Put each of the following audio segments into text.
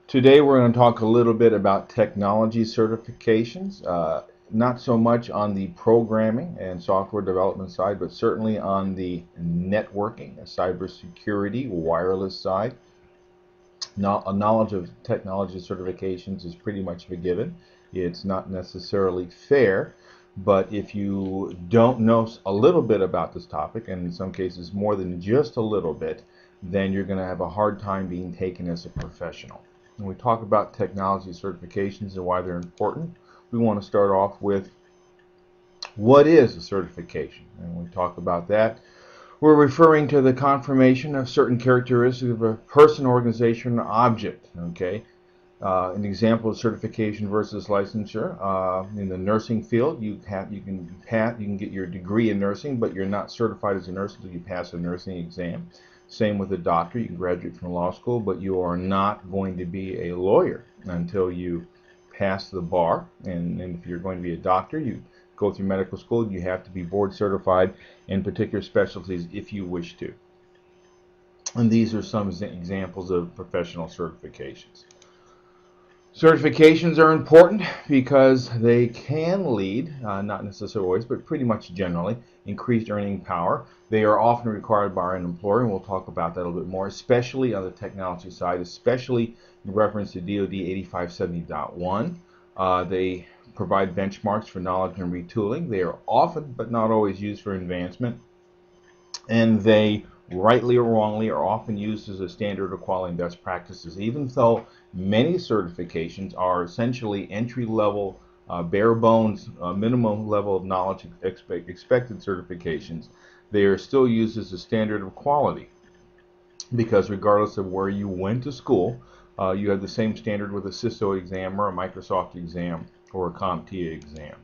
Today we're going to talk a little bit about technology certifications, not so much on the programming and software development side, but certainly on the networking, cybersecurity, wireless side. Now, a knowledge of technology certifications is pretty much a given. It's not necessarily fair, but if you don't know a little bit about this topic, and in some cases more than just a little bit, then you're going to have a hard time being taken as a professional. When we talk about technology certifications and why they're important, we want to start off with what is a certification. And when we talk about that, we're referring to the confirmation of certain characteristics of a person, organization, or object. Okay, an example of certification versus licensure. In the nursing field, you can get your degree in nursing, but you're not certified as a nurse until you pass a nursing exam. Same with a doctor. You can graduate from law school, but you are not going to be a lawyer until you pass the bar. And if you're going to be a doctor, you go through medical school. You have to be board certified in particular specialties if you wish to. And these are some examples of professional certifications. Certifications are important because they can lead, not necessarily always, but pretty much generally, increased earning power. They are often required by an employer, and we'll talk about that a little bit more, especially on the technology side, especially in reference to DoD 8570.1. They provide benchmarks for knowledge and retooling. They are often, but not always, used for advancement, and they, rightly or wrongly, are often used as a standard of quality and best practices, even though many certifications are essentially entry-level, bare bones, minimum level of knowledge expected certifications. They are still used as a standard of quality because regardless of where you went to school, you have the same standard with a Cisco exam or a Microsoft exam or a CompTIA exam.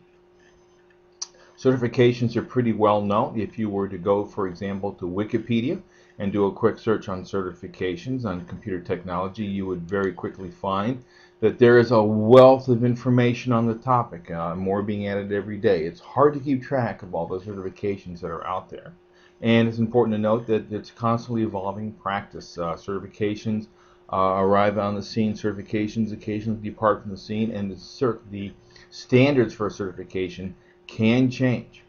Certifications are pretty well known. If you were to go, for example, to Wikipedia and do a quick search on certifications on computer technology, you would very quickly find that there is a wealth of information on the topic, more being added every day. It's hard to keep track of all the certifications that are out there. And it's important to note that it's constantly evolving practice. Certifications arrive on the scene, certifications occasionally depart from the scene, and the standards for certification can change.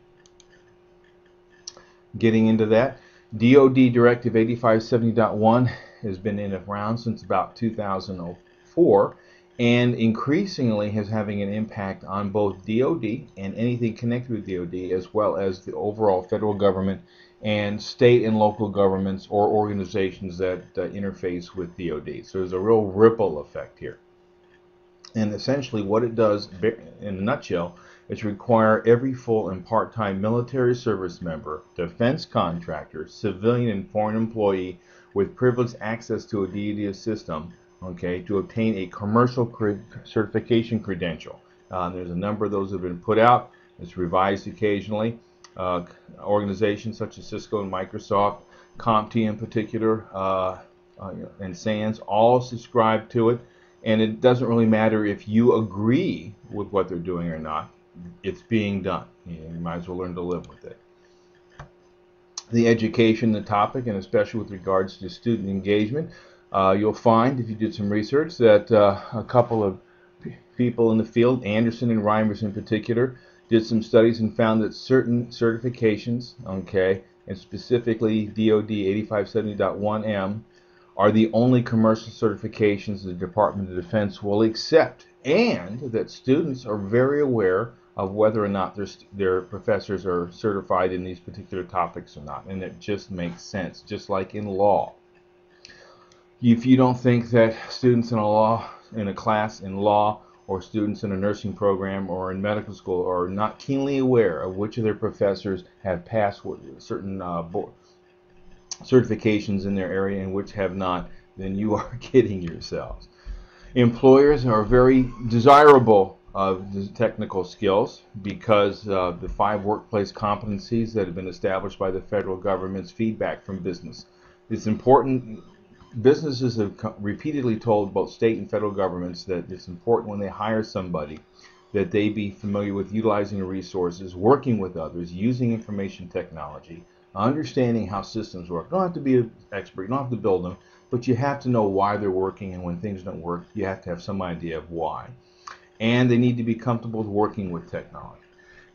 Getting into that, DoD Directive 8570.1 has been around since about 2004 and increasingly is having an impact on both DoD and anything connected with DoD, as well as the overall federal government and state and local governments or organizations that interface with DoD. So there's a real ripple effect here. And essentially what it does, in a nutshell, is require every full and part-time military service member, defense contractor, civilian and foreign employee with privileged access to a DoD system, okay, to obtain a commercial certification credential. There's a number of those that have been put out. It's revised occasionally. Organizations such as Cisco and Microsoft, CompTIA in particular, and SANS all subscribe to it. And it doesn't really matter if you agree with what they're doing or not. It's being done. You might as well learn to live with it. The education, the topic, and especially with regards to student engagement, you'll find, if you did some research, that a couple of people in the field, Andersson and Reimers in particular, did some studies and found that certain certifications, okay, and specifically DoD 8570.1M, are the only commercial certifications the Department of Defense will accept, and that students are very aware of whether or not their professors are certified in these particular topics or not, and it just makes sense, just like in law. If you don't think that students in a class in law or students in a nursing program or in medical school are not keenly aware of which of their professors have passed certain certifications in their area and which have not, then you are kidding yourselves. Employers are very desirable of the technical skills because of the 5 workplace competencies that have been established by the federal government's feedback from business. It's important. Businesses have repeatedly told both state and federal governments that it's important when they hire somebody that they be familiar with utilizing resources, working with others, using information technology, understanding how systems work. You don't have to be an expert, you don't have to build them, but you have to know why they're working, and when things don't work, you have to have some idea of why. And they need to be comfortable with working with technology.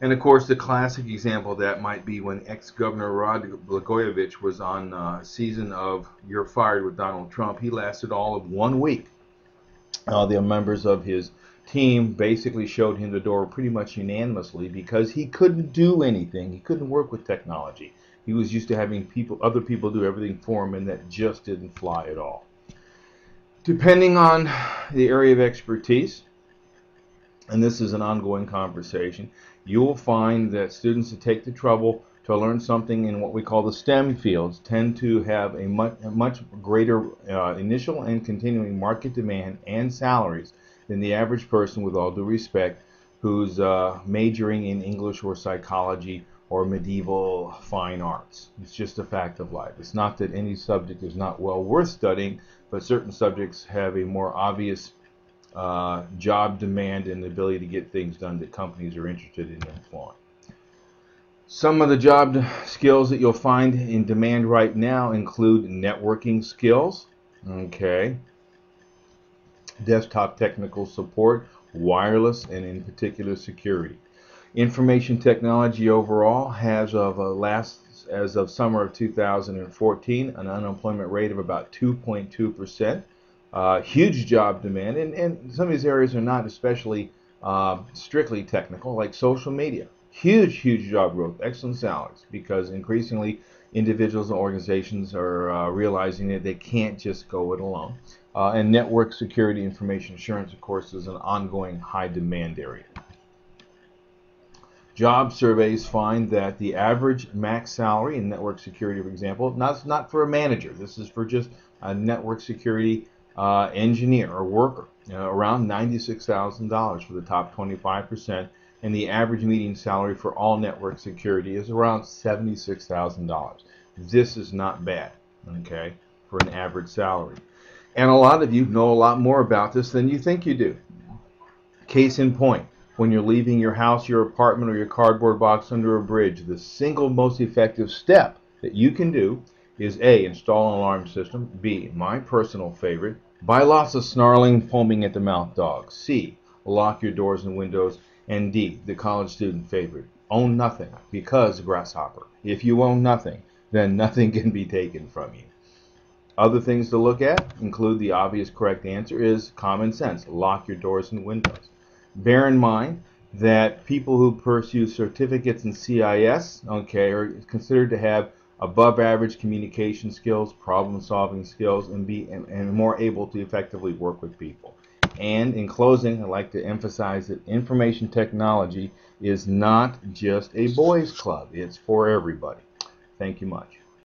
And of course, the classic example of that might be when ex-Governor Rod Blagojevich was on a season of You're Fired with Donald Trump. He lasted all of 1 week. The members of his team basically showed him the door pretty much unanimously because he couldn't do anything. He couldn't work with technology. He was used to having other people do everything for him, and that just didn't fly at all. Depending on the area of expertise, and this is an ongoing conversation, you will find that students that take the trouble to learn something in what we call the STEM fields tend to have a much greater initial and continuing market demand and salaries than the average person, with all due respect, who's majoring in English or psychology or medieval fine arts. It's just a fact of life. It's not that any subject is not well worth studying, but certain subjects have a more obvious job demand and the ability to get things done that companies are interested in employing. Some of the job skills that you'll find in demand right now include networking skills, okay, desktop technical support, wireless, and in particular security. Information technology overall has as of summer of 2014 an unemployment rate of about 2.2%. Huge job demand, and some of these areas are not especially strictly technical, like social media. Huge job growth, excellent salaries, because increasingly individuals and organizations are realizing that they can't just go it alone. And network security, information assurance, of course, is an ongoing high demand area. Job surveys find that the average max salary in network security, for example, not for a manager, this is for just a network security engineer or worker, around $96,000 for the top 25%, and the average median salary for all network security is around $76,000. This is not bad, okay, for an average salary. And a lot of you know a lot more about this than you think you do. Case in point, when you're leaving your house, your apartment, or your cardboard box under a bridge, the single most effective step that you can do is A, install an alarm system, B, my personal favorite, buy lots of snarling, foaming at the mouth dogs, C, lock your doors and windows, and D, the college student favorite, own nothing, because grasshopper. If you own nothing, then nothing can be taken from you. Other things to look at include the obvious correct answer is common sense, lock your doors and windows. Bear in mind that people who pursue certificates in CIS, okay, are considered to have above average communication skills, problem solving skills, and more able to effectively work with people. And in closing, I'd like to emphasize that information technology is not just a boys' club. It's for everybody. Thank you much.